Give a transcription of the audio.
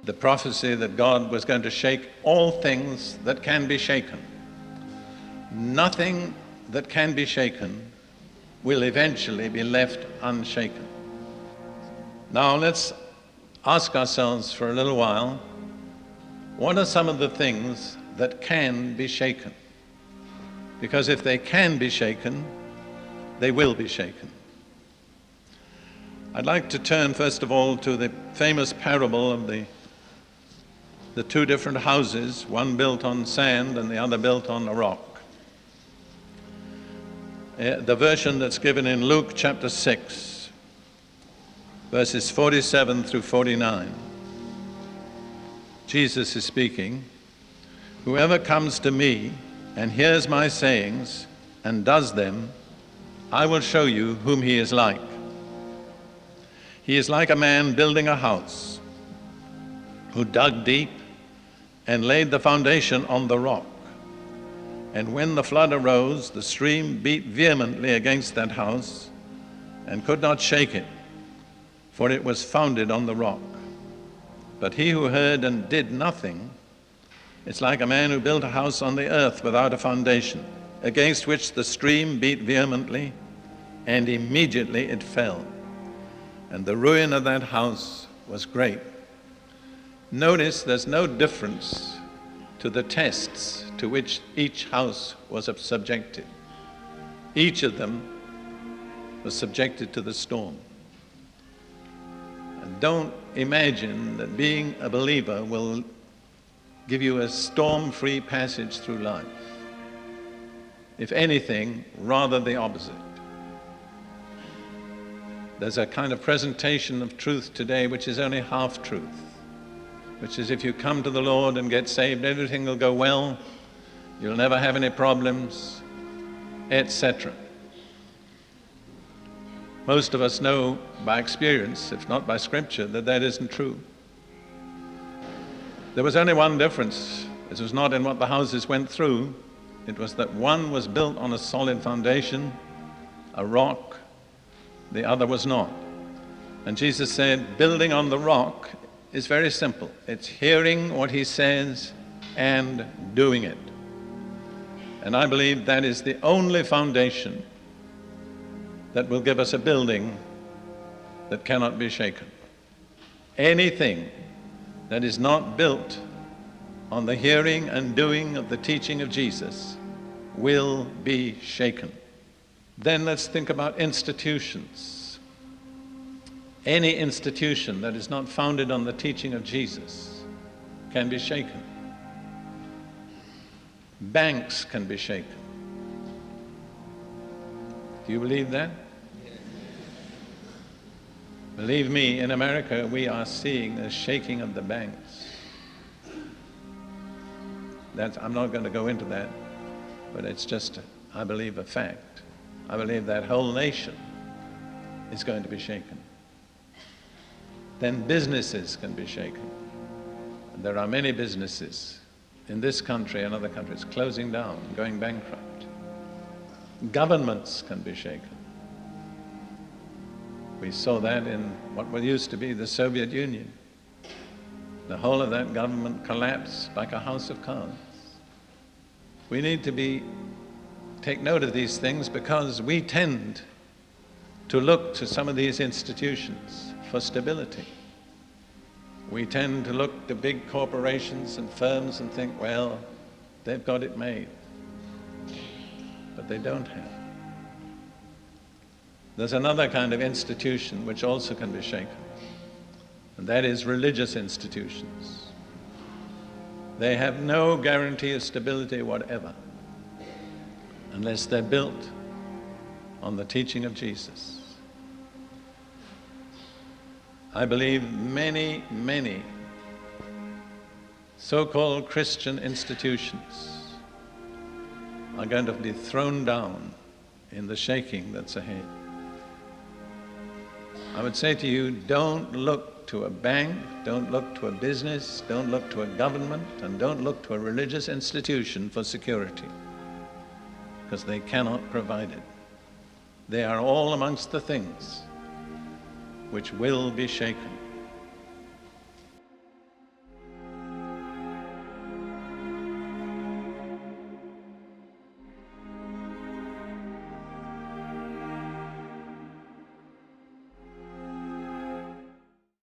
the prophecy that God was going to shake all things that can be shaken. Nothing that can be shaken will eventually be left unshaken. Now let's ask ourselves for a little while, what are some of the things that can be shaken? Because if they can be shaken, they will be shaken. I'd like to turn first of all to the famous parable of the two different houses, one built on sand and the other built on a rock. The version that's given in Luke chapter 6, verses 47 through 49. Jesus is speaking, "Whoever comes to me and hears my sayings and does them, I will show you whom he is like. He is like a man building a house, who dug deep and laid the foundation on the rock. And when the flood arose, the stream beat vehemently against that house and could not shake it, for it was founded on the rock. But he who heard and did nothing is like a man who built a house on the earth without a foundation, against which the stream beat vehemently, and immediately it fell. And the ruin of that house was great." Notice there's no difference to the tests to which each house was subjected. Each of them was subjected to the storm. And don't imagine that being a believer will give you a storm-free passage through life. If anything, rather the opposite. There's a kind of presentation of truth today which is only half-truth, which is if you come to the Lord and get saved, everything will go well, you'll never have any problems, etc. Most of us know by experience, if not by Scripture, that that isn't true. There was only one difference. It was not in what the houses went through. It was that one was built on a solid foundation, a rock, the other was not. And Jesus said, building on the rock is very simple. It's hearing what he says and doing it. And I believe that is the only foundation that will give us a building that cannot be shaken. Anything that is not built on the hearing and doing of the teaching of Jesus will be shaken. Then let's think about institutions. Any institution that is not founded on the teaching of Jesus can be shaken. Banks can be shaken. Do you believe that? Believe me, in America we are seeing a shaking of the banks. I'm not going to go into that, but it's just, I believe, a fact. I believe that whole nation is going to be shaken. Then businesses can be shaken. And there are many businesses in this country and other countries closing down, going bankrupt. Governments can be shaken. We saw that in what used to be the Soviet Union. The whole of that government collapsed like a house of cards. We need to take note of these things because we tend to look to some of these institutions for stability. We tend to look to big corporations and firms and think, well, they've got it made. But they don't have. There's another kind of institution which also can be shaken, and that is religious institutions. They have no guarantee of stability whatever unless they're built on the teaching of Jesus. I believe many, many so-called Christian institutions are going to be thrown down in the shaking that's ahead. I would say to you, don't look to a bank, don't look to a business, don't look to a government, and don't look to a religious institution for security, because they cannot provide it. They are all amongst the things which will be shaken.